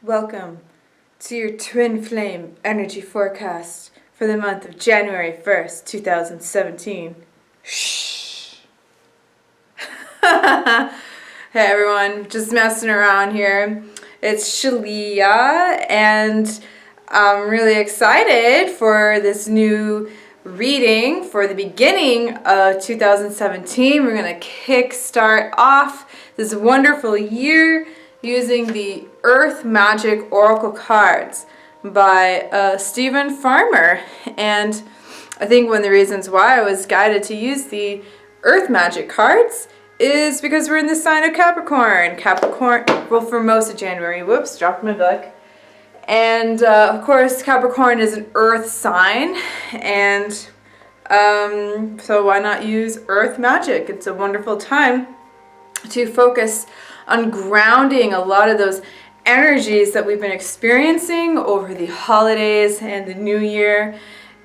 Welcome to your Twin Flame Energy Forecast for the month of January 1st, 2017. Shh! Hey everyone, just messing around here. It's Shalia, and I'm really excited for this new reading for the beginning of 2017. We're going to kickstart off this wonderful year using the Earth Magic Oracle cards by Stephen Farmer. And I think one of the reasons why I was guided to use the Earth Magic cards is because we're in the sign of Capricorn. Well, for most of January. Whoops, dropped my book. And of course, Capricorn is an Earth sign, and so why not use Earth Magic? It's a wonderful time to focus on grounding a lot of those energies that we've been experiencing over the holidays and the new year.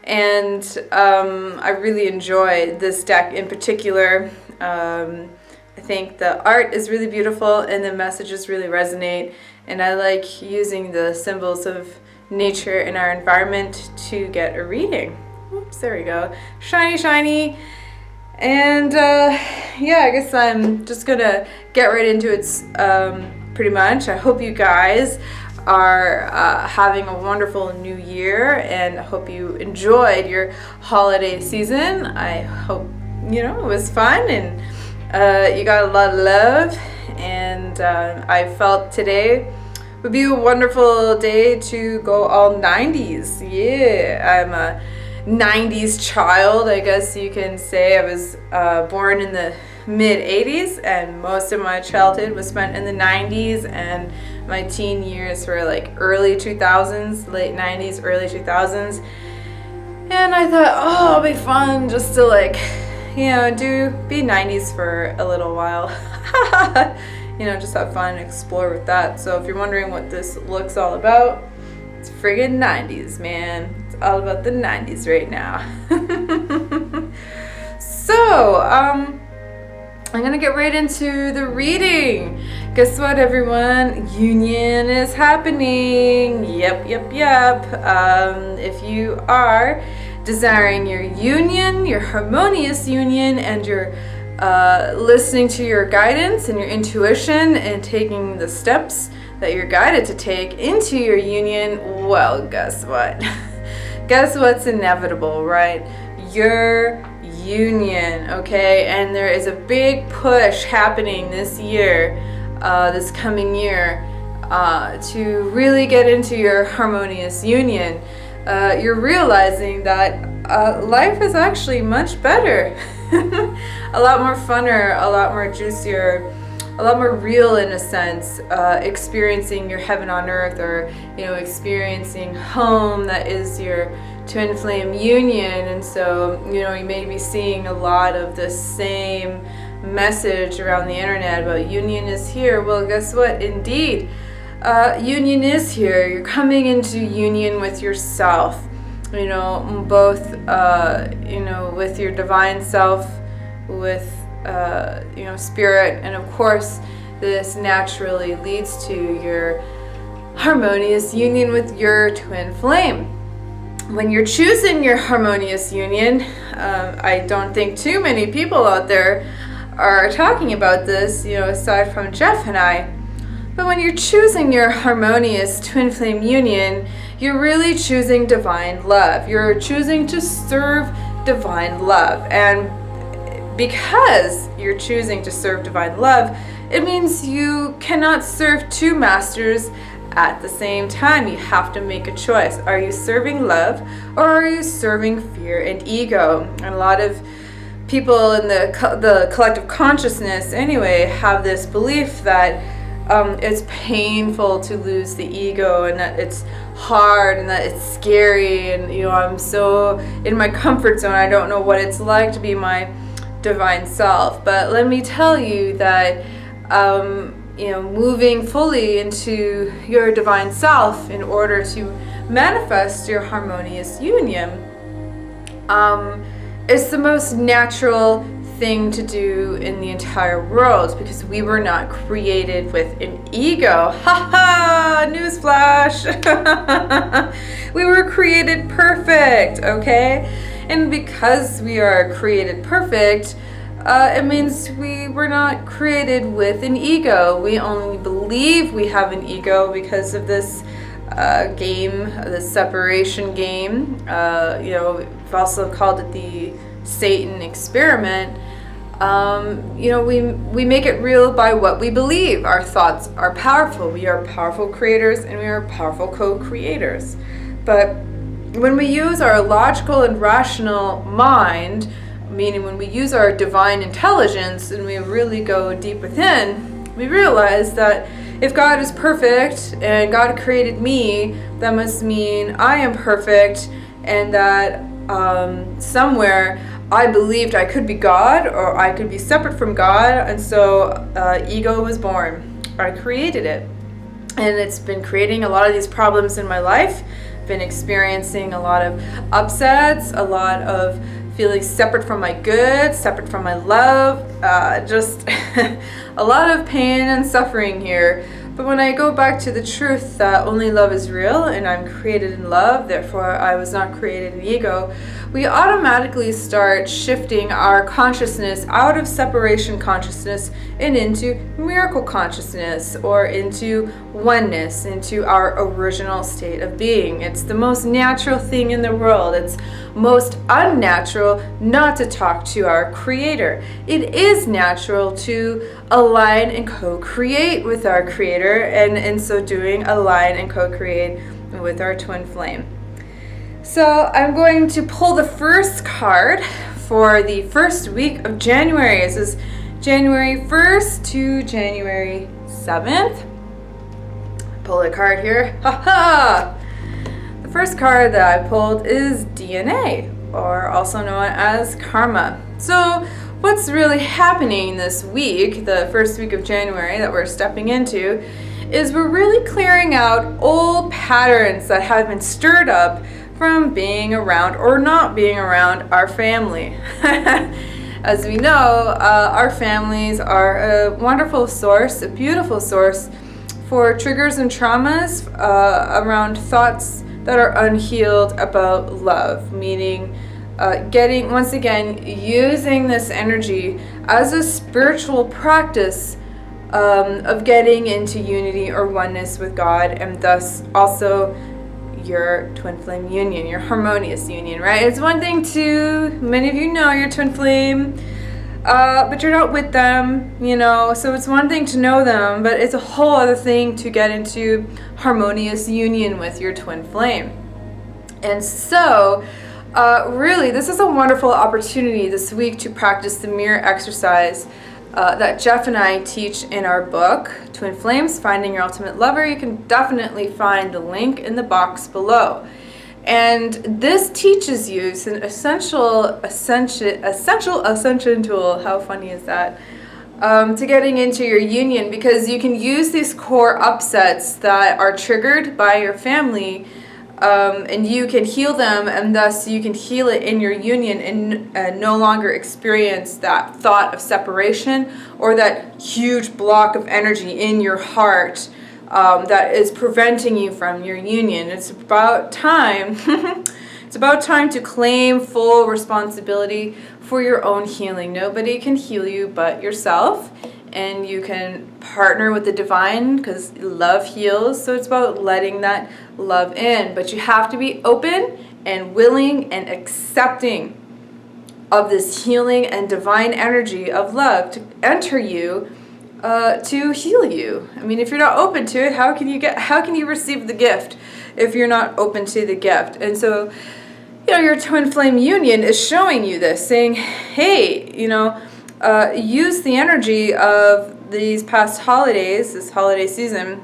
And I really enjoy this deck in particular. I think the art is really beautiful and the messages really resonate, and I like using the symbols of nature in our environment to get a reading. Oops, there we go. Shiny, shiny. And yeah, I guess I'm just gonna get right into it pretty much. I hope you guys are having a wonderful new year, and I hope you enjoyed your holiday season. I hope, it was fun, and you got a lot of love, and I felt today would be a wonderful day to go all 90s. Yeah, I'm a 90s child, I guess you can say. I was born in the mid 80s, and most of my childhood was spent in the 90s, and my teen years were like early 2000s, late 90s, early 2000s. And I thought, oh, it'll be fun just to be 90s for a little while. Just have fun and explore with that. So if you're wondering what this look's all about, it's friggin' 90s, man. It's all about the 90s right now. So, I'm gonna get right into the reading. Guess what, everyone? Union is happening. Yep. If you are desiring your union, your harmonious union, and you're listening to your guidance and your intuition and taking the steps that you're guided to take into your union, well, guess what? Guess what's inevitable, right? Your union, okay? And there is a big push happening this year, this coming year, to really get into your harmonious union. You're realizing that life is actually much better. A lot more funner, a lot more juicier, a lot more real in a sense, experiencing your heaven on earth, or experiencing home that is your twin flame union. And so you may be seeing a lot of the same message around the internet about union is here. Well, guess what? Indeed, union is here. You're coming into union with yourself, both with your divine self, with spirit, and of course this naturally leads to your harmonious union with your twin flame. When you're choosing your harmonious union, I don't think too many people out there are talking about this, aside from Jeff and I. But when you're choosing your harmonious twin flame union, you're really choosing divine love. You're choosing to serve divine love. And because you're choosing to serve divine love, it means you cannot serve two masters at the same time. You have to make a choice. Are you serving love, or are you serving fear and ego? And a lot of people in the collective consciousness anyway have this belief that it's painful to lose the ego, and that it's hard, and that it's scary, and I'm so in my comfort zone, I don't know what it's like to be my divine self. But let me tell you that moving fully into your divine self in order to manifest your harmonious union is the most natural thing to do in the entire world, because we were not created with an ego. Ha ha! Newsflash! gosh. We were created perfect, okay? And because we are created perfect, it means we were not created with an ego. We only believe we have an ego because of this game, the separation game. We've also called it the Satan experiment. We make it real by what we believe. Our thoughts are powerful. We are powerful creators and we are powerful co-creators. But when we use our logical and rational mind, meaning when we use our divine intelligence and we really go deep within, we realize that if God is perfect and God created me, that must mean I am perfect, and that somewhere I believed I could be God or I could be separate from God, and so ego was born. I created it, and it's been creating a lot of these problems in my life. Been experiencing a lot of upsets, a lot of feeling separate from my good, separate from my love, just a lot of pain and suffering here. But when I go back to the truth that only love is real and I'm created in love, therefore I was not created in ego, we automatically start shifting our consciousness out of separation consciousness and into miracle consciousness, or into oneness, into our original state of being. It's the most natural thing in the world. It's most unnatural not to talk to our creator. It is natural to align and co-create with our creator, and in so doing align and co-create with our twin flame. So I'm going to pull the first card for the first week of January. This is January 1st to January 7th. Pull a card here. Ha! The first card that I pulled is DNA, or also known as karma. So what's really happening this week, the first week of January that we're stepping into, is we're really clearing out old patterns that have been stirred up from being around or not being around our family. As we know, our families are a wonderful source, a beautiful source for triggers and traumas around thoughts that are unhealed about love, meaning using this energy as a spiritual practice of getting into unity or oneness with God, and thus also your twin flame union, your harmonious union, right? It's one thing to, many of you know your twin flame, but you're not with them, so it's one thing to know them, but it's a whole other thing to get into harmonious union with your twin flame. And so really, this is a wonderful opportunity this week to practice the mirror exercise that Jeff and I teach in our book, Twin Flames, Finding Your Ultimate Lover. You can definitely find the link in the box below. And this teaches you, it's an essential ascension tool, how funny is that, to getting into your union, because you can use these core upsets that are triggered by your family, and you can heal them, and thus you can heal it in your union and no longer experience that thought of separation or that huge block of energy in your heart that is preventing you from your union. It's about time. It's about time to claim full responsibility for your own healing. Nobody can heal you but yourself. And you can partner with the divine because love heals. So it's about letting that love in. But you have to be open and willing and accepting of this healing and divine energy of love to enter you, to heal you. I mean, if you're not open to it, how can you receive the gift if you're not open to the gift? And so, your twin flame union is showing you this, saying, hey, use the energy of these past holidays, this holiday season,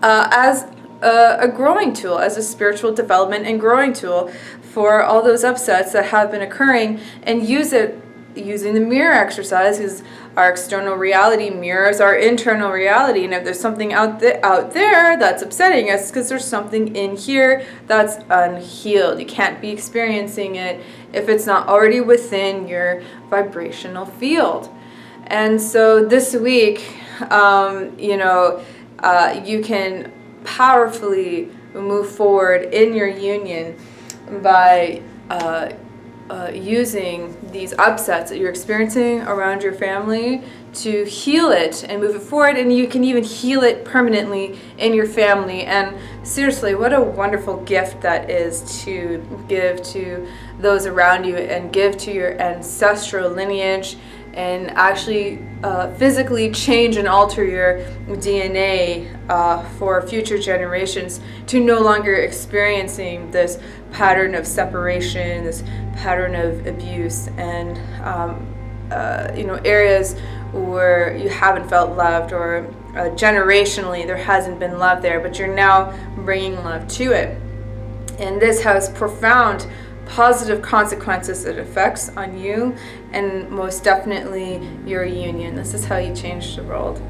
as a growing tool, as a spiritual development and growing tool for all those upsets that have been occurring, and use it using the mirror exercise, because our external reality mirrors our internal reality. And if there's something out there that's upsetting us, because there's something in here that's unhealed. You can't be experiencing it if it's not already within your vibrational field. And so this week, you can powerfully move forward in your union by using these upsets that you're experiencing around your family to heal it and move it forward, and you can even heal it permanently in your family. And seriously, what a wonderful gift that is to give to those around you and give to your ancestral lineage, and actually physically change and alter your DNA for future generations to no longer experiencing this pattern of separation, this pattern of abuse, and areas where you haven't felt loved, or generationally there hasn't been love there, but you're now bringing love to it. And this has profound positive consequences it affects on you, and most definitely your union. This is how you change the world.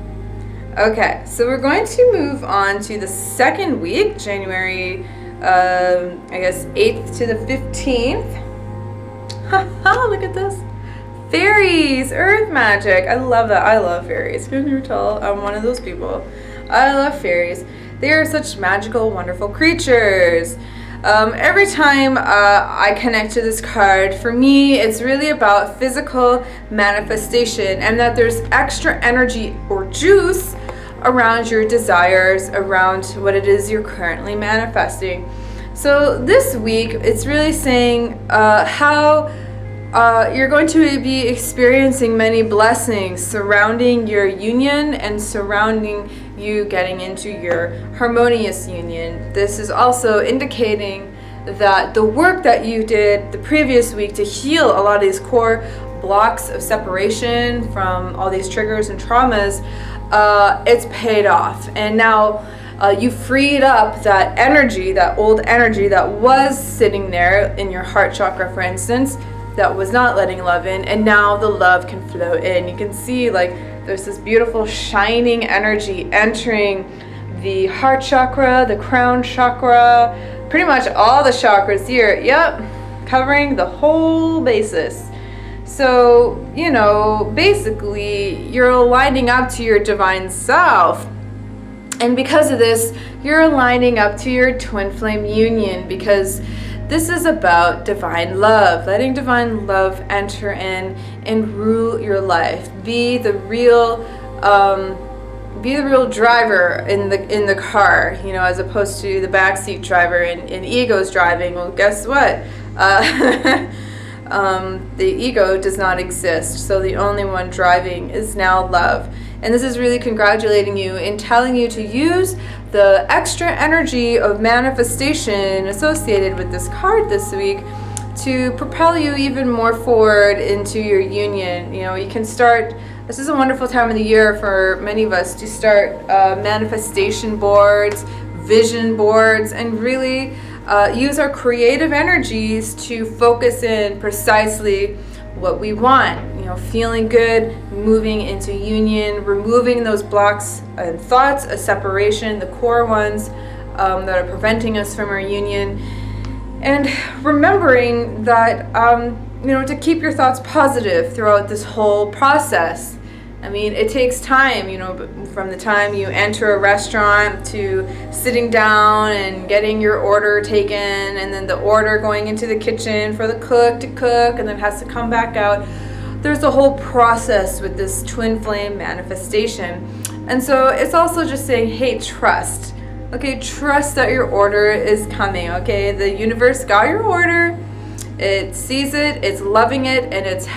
Okay, so we're going to move on to the second week, January 8th to the 15th. Look at this. Fairies, earth magic. I love that. I love fairies. Can you tell? I'm one of those people. I love fairies. They are such magical, wonderful creatures. Every time I connect to this card, for me, it's really about physical manifestation, and that there's extra energy or juice around your desires, around what it is you're currently manifesting. So this week, it's really saying how you're going to be experiencing many blessings surrounding your union and surrounding you getting into your harmonious union. This is also indicating that the work that you did the previous week to heal a lot of these core blocks of separation from all these triggers and traumas, it's paid off. And now you freed up that energy, that old energy that was sitting there in your heart chakra, for instance, that was not letting love in, and now the love can flow in. You can see like there's this beautiful shining energy entering the heart chakra, the crown chakra, pretty much all the chakras here. Yep, covering the whole basis. So, basically you're aligning up to your divine self. And because of this, you're aligning up to your twin flame union, because this is about divine love, letting divine love enter in and rule your life. Be the real driver in the car, as opposed to the backseat driver and ego's driving. Well, guess what? The ego does not exist, so the only one driving is now love. And this is really congratulating you and telling you to use the extra energy of manifestation associated with this card this week to propel you even more forward into your union. You can start, this is a wonderful time of the year for many of us to start manifestation boards, vision boards, and really use our creative energies to focus in precisely what we want. Feeling good, moving into union, removing those blocks and thoughts of separation, the core ones that are preventing us from our union, and remembering that to keep your thoughts positive throughout this whole process. I mean, it takes time, from the time you enter a restaurant to sitting down and getting your order taken, and then the order going into the kitchen for the cook to cook, and then has to come back out. There's a whole process with this twin flame manifestation. And so it's also just saying, hey, trust. Okay, trust that your order is coming, okay? The universe got your order. It sees it, it's loving it, and it's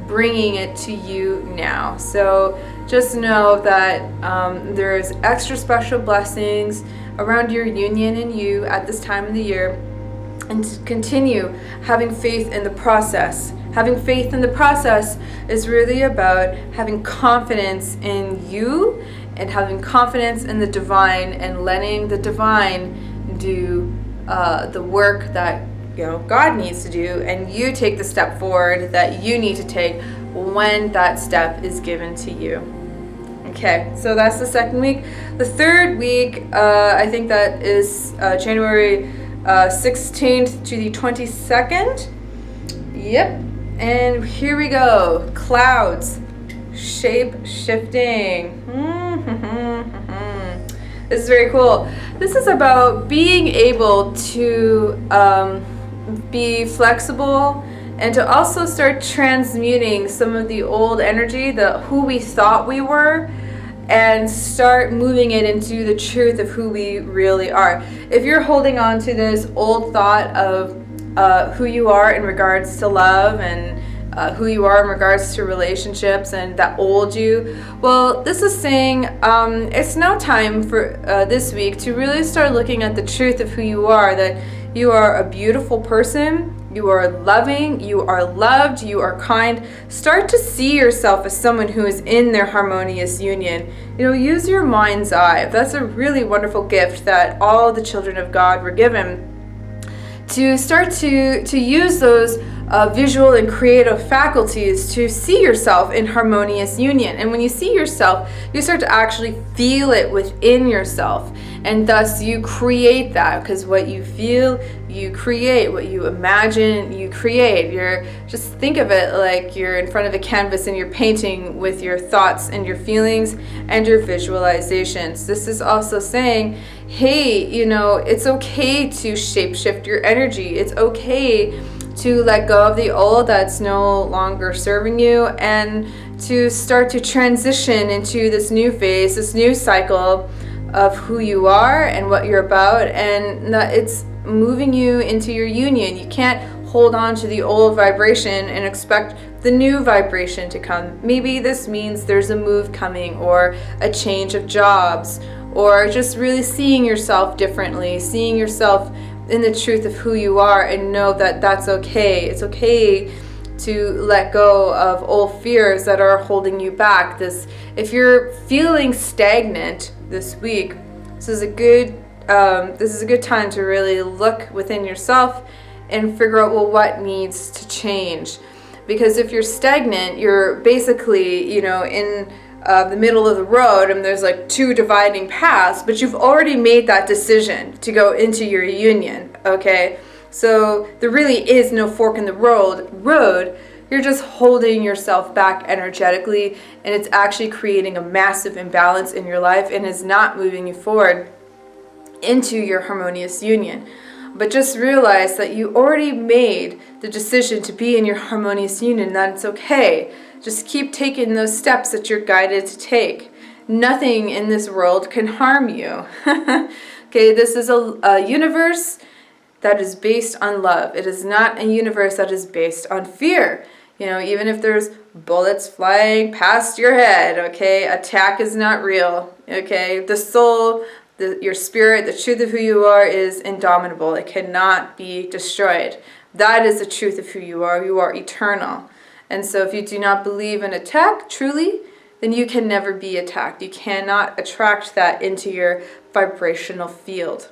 bringing it to you now. So just know that there's extra special blessings around your union and you at this time of the year, and to continue having faith in the process. Having faith in the process is really about having confidence in you and having confidence in the divine, and letting the divine do the work that God needs to do, and you take the step forward that you need to take when that step is given to you. Okay, so that's the second week. The third week, I think that is January 16th to the 22nd. Yep, and here we go. Clouds, shape shifting. This is very cool. This is about being able to be flexible and to also start transmuting some of the old energy, the who we thought we were, and start moving it into the truth of who we really are. If you're holding on to this old thought of who you are in regards to love and who you are in regards to relationships and that old you, well, this is saying it's now time for this week to really start looking at the truth of who you are, that you are a beautiful person, you are loving, you are loved, you are kind. Start to see yourself as someone who is in their harmonious union. Use your mind's eye. That's a really wonderful gift that all the children of God were given, to start to use those visual and creative faculties to see yourself in harmonious union. And when you see yourself, you start to actually feel it within yourself, and thus you create that, because what you feel, you create. What you imagine, you create. Just think of it like you're in front of a canvas and you're painting with your thoughts and your feelings and your visualizations. This is also saying, hey, it's okay to shapeshift your energy. It's okay to let go of the old that's no longer serving you, and to start to transition into this new phase, this new cycle of who you are and what you're about, and it's moving you into your union. You can't hold on to the old vibration and expect the new vibration to come. Maybe this means there's a move coming, or a change of jobs, or just really seeing yourself differently, seeing yourself in the truth of who you are, and know that that's okay. It's okay to let go of old fears that are holding you back. If you're feeling stagnant this week, this is a good time to really look within yourself and figure out, well, what needs to change. Because if you're stagnant, you're basically, in the middle of the road, and there's like two dividing paths, but you've already made that decision to go into your union, okay? So there really is no fork in the road. You're just holding yourself back energetically, and it's actually creating a massive imbalance in your life and is not moving you forward into your harmonious union. But just realize that you already made the decision to be in your harmonious union, that it's okay. Just keep taking those steps that you're guided to take. Nothing in this world can harm you. Okay, this is a universe that is based on love. It is not a universe that is based on fear. Even if there's bullets flying past your head, okay, attack is not real, okay? The soul, your spirit, the truth of who you are is indomitable. It cannot be destroyed. That is the truth of who you are. You are eternal. And so if you do not believe in attack truly, then you can never be attacked. You cannot attract that into your vibrational field.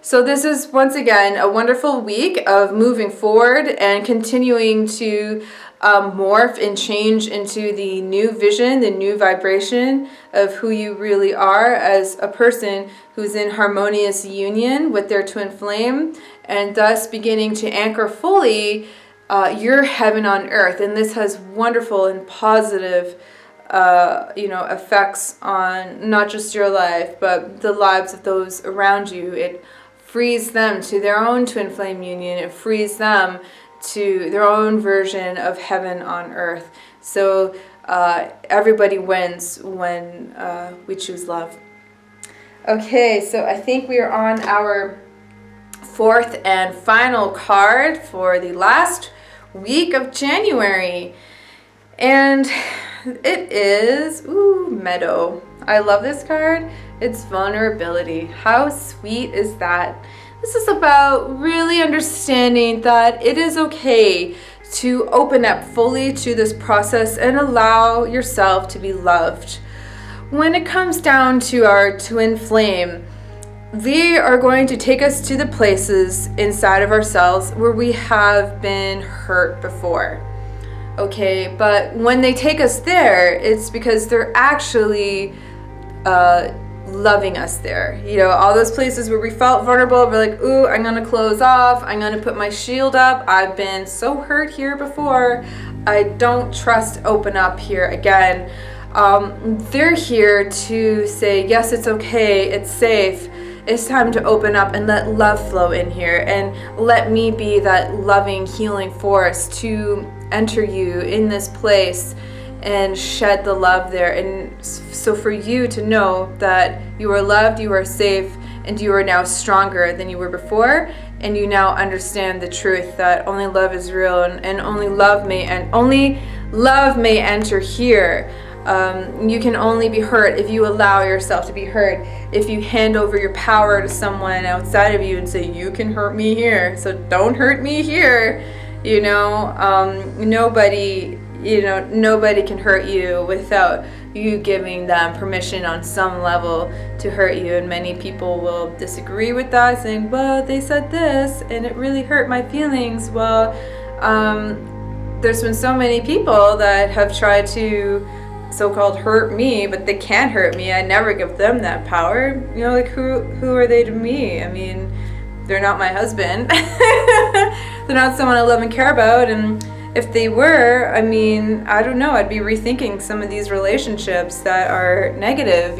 So this is, once again, a wonderful week of moving forward and continuing to morph and change into the new vision, the new vibration of who you really are as a person who's in harmonious union with their twin flame, and thus beginning to anchor fully your heaven on earth. And this has wonderful and positive effects on not just your life, but the lives of those around you. It frees them to their own twin flame union. It frees them to their own version of heaven on earth. So everybody wins when we choose love. Okay, so I think we are on our fourth and final card for the last week of January. And it is, Meadow. I love this card. It's vulnerability. How sweet is that? This is about really understanding that it is okay to open up fully to this process and allow yourself to be loved. When it comes down to our twin flame, they are going to take us to the places inside of ourselves where we have been hurt before. Okay, but when they take us there, it's because they're actually loving us there. All those places where we felt vulnerable, we're like, ooh, I'm gonna close off, I'm gonna put my shield up, I've been so hurt here before, I don't trust open up here again. they're here to say, yes, it's okay, it's safe, it's time to open up and let love flow in here, and let me be that loving, healing force to enter you in this place and shed the love there. And so for you to know that you are loved, you are safe, and you are now stronger than you were before, and you now understand the truth that only love is real, and only love may enter here. You can only be hurt if you allow yourself to be hurt. If you hand over your power to someone outside of you and say, you can hurt me here, so don't hurt me here. Nobody can hurt you without you giving them permission on some level to hurt you. And many people will disagree with that, saying, well, they said this and it really hurt my feelings. Well, there's been so many people that have tried to so-called hurt me, but they can't hurt me. I never give them that power. Who are they to me? I mean, they're not my husband. They're not someone I love and care about. And if they were, I mean, I don't know, I'd be rethinking some of these relationships that are negative,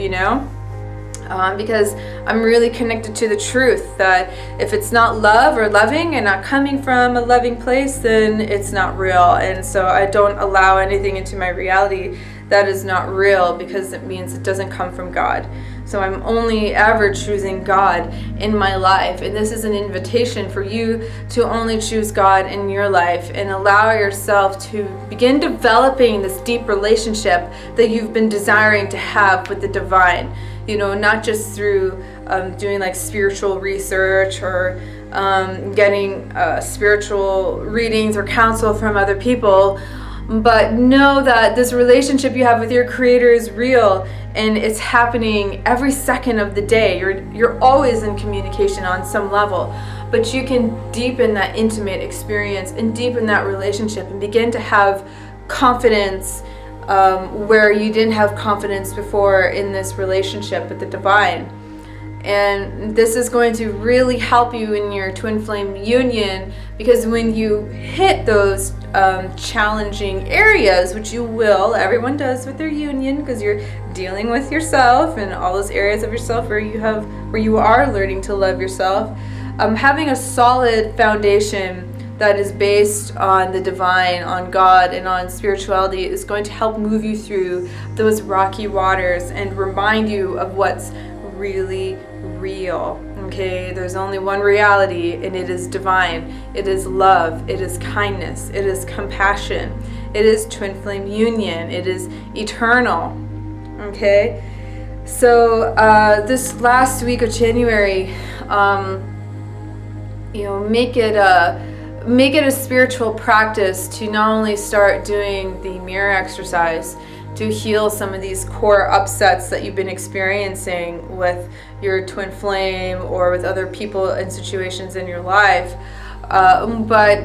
because I'm really connected to the truth that if it's not love or loving and not coming from a loving place, then it's not real. And so I don't allow anything into my reality that is not real, because it means it doesn't come from God. So I'm only ever choosing God in my life. And this is an invitation for you to only choose God in your life and allow yourself to begin developing this deep relationship that you've been desiring to have with the divine. Not just through doing like spiritual research or getting spiritual readings or counsel from other people, but know that this relationship you have with your Creator is real, and it's happening every second of the day. You're always in communication on some level, but you can deepen that intimate experience and deepen that relationship and begin to have confidence where you didn't have confidence before in this relationship with the divine. And this is going to really help you in your twin flame union, because when you hit those challenging areas, which you will, everyone does with their union, because you're dealing with yourself and all those areas of yourself where you are learning to love yourself, having a solid foundation that is based on the divine, on God, and on spirituality is going to help move you through those rocky waters and remind you of what's really real. Okay, there's only one reality, and it is divine. It is love. It is kindness. It is compassion. It is twin flame union. It is eternal. Okay, so this last week of January, make it a spiritual practice to not only start doing the mirror exercise to heal some of these core upsets that you've been experiencing with your twin flame or with other people and situations in your life, but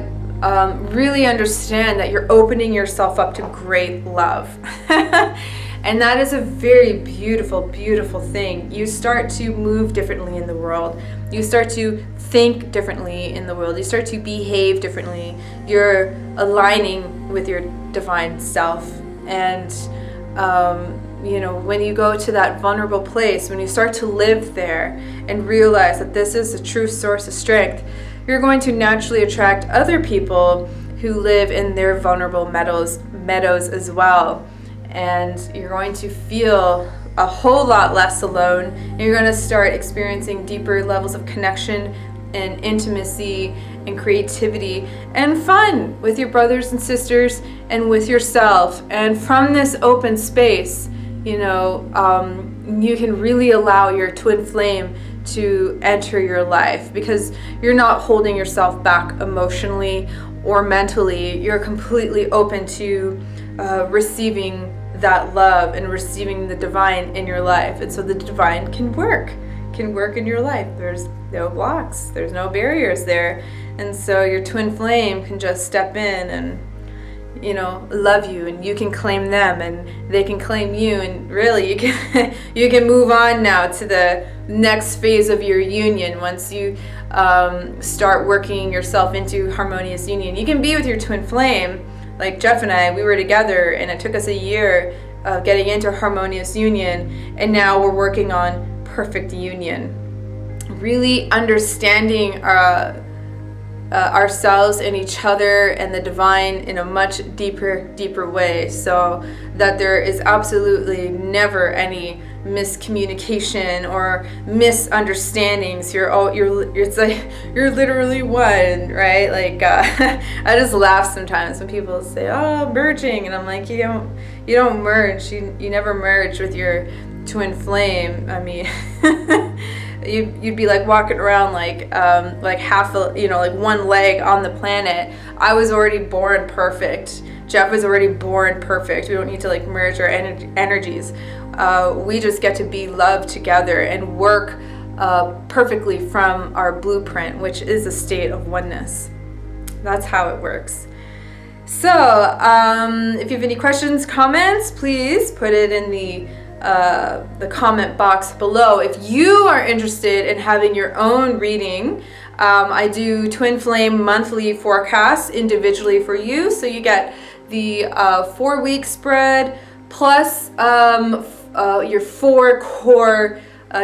really understand that you're opening yourself up to great love. And that is a very beautiful, beautiful thing. You start to move differently in the world. You start to think differently in the world. You start to behave differently. You're aligning with your divine self. And when you go to that vulnerable place, when you start to live there and realize that this is a true source of strength, you're going to naturally attract other people who live in their vulnerable meadows as well. And you're going to feel a whole lot less alone. And you're going to start experiencing deeper levels of connection and intimacy and creativity and fun with your brothers and sisters and with yourself. And from this open space, you can really allow your twin flame to enter your life, because you're not holding yourself back emotionally or mentally. You're completely open to receiving that love and receiving the divine in your life. And so the divine can work in your life. There's no blocks, there's no barriers there. And so your twin flame can just step in and love you, and you can claim them and they can claim you, and really you can move on now to the next phase of your union. Once you start working yourself into harmonious union, you can be with your twin flame. Like Jeff and I, we were together and it took us a year getting into harmonious union, and now we're working on perfect union. Really understanding ourselves and each other and the divine in a much deeper way, so that there is absolutely never any miscommunication or misunderstandings. It's like you're literally one, right? Like I just laugh sometimes when people say, "Oh, merging," and I'm like, you don't merge. You never merge with your twin flame. I mean, you'd be like walking around like half like one leg on the planet. I was already born perfect. Jeff was already born perfect. We don't need to like merge our energies. We just get to be love together and work perfectly from our blueprint, which is a state of oneness. That's how it works. So if you have any questions, comments, please put it in the comment box below. If you are interested in having your own reading, I do twin flame monthly forecasts individually for you, so you get the 4-week spread plus your 4 core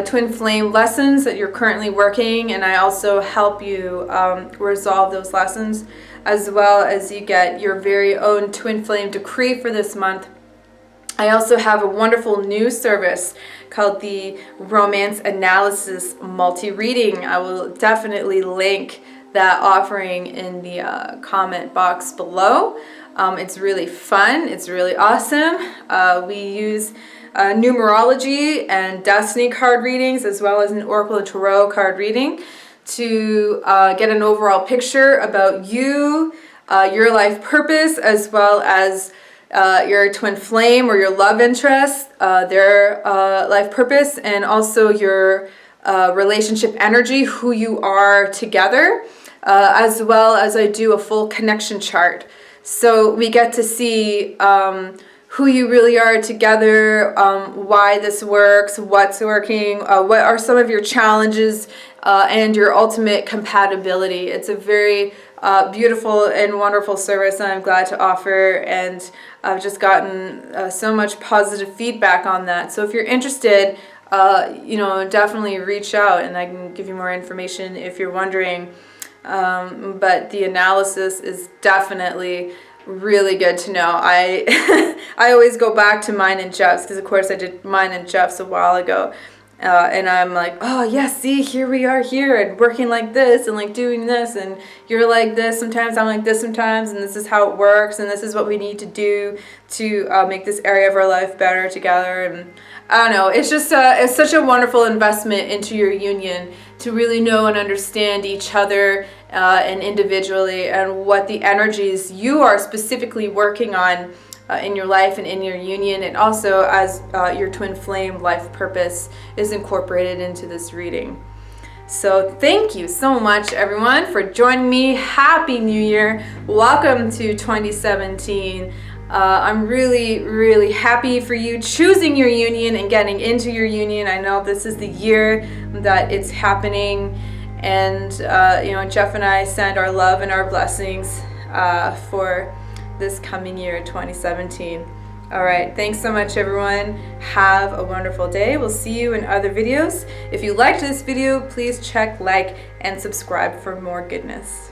twin flame lessons that you're currently working, and I also help you resolve those lessons, as well as you get your very own twin flame decree for this month. I also have a wonderful new service called the Romance Analysis Multi-Reading. I will definitely link that offering in the comment box below. It's really fun. It's really awesome. We use numerology and destiny card readings, as well as an Oracle and Tarot card reading, to get an overall picture about you, your life purpose, as well as your twin flame or your love interest, their life purpose, and also your relationship energy, who you are together, as well as I do a full connection chart. So we get to see who you really are together, why this works, what's working, what are some of your challenges, and your ultimate compatibility. It's a very beautiful and wonderful service that I'm glad to offer, and I've just gotten so much positive feedback on that. So if you're interested, definitely reach out and I can give you more information if you're wondering. But the analysis is definitely really good to know. I always go back to mine and Jeff's, because of course I did mine and Jeff's a while ago. And I'm like, oh yeah, see, here we are here and working like this and like doing this, and you're like this sometimes, I'm like this sometimes, and this is how it works, and this is what we need to do to make this area of our life better together. And I don't know, it's just it's such a wonderful investment into your union to really know and understand each other and individually, and what the energies you are specifically working on in your life and in your union, and also as your twin flame life purpose is incorporated into this reading. So thank you so much, everyone, for joining me. Happy New Year. Welcome to 2017. I'm really, really happy for you choosing your union and getting into your union. I know this is the year that it's happening, and Jeff and I send our love and our blessings for this coming year, 2017. All right, thanks so much, everyone. Have a wonderful day. We'll see you in other videos. If you liked this video, please check, like, and subscribe for more goodness.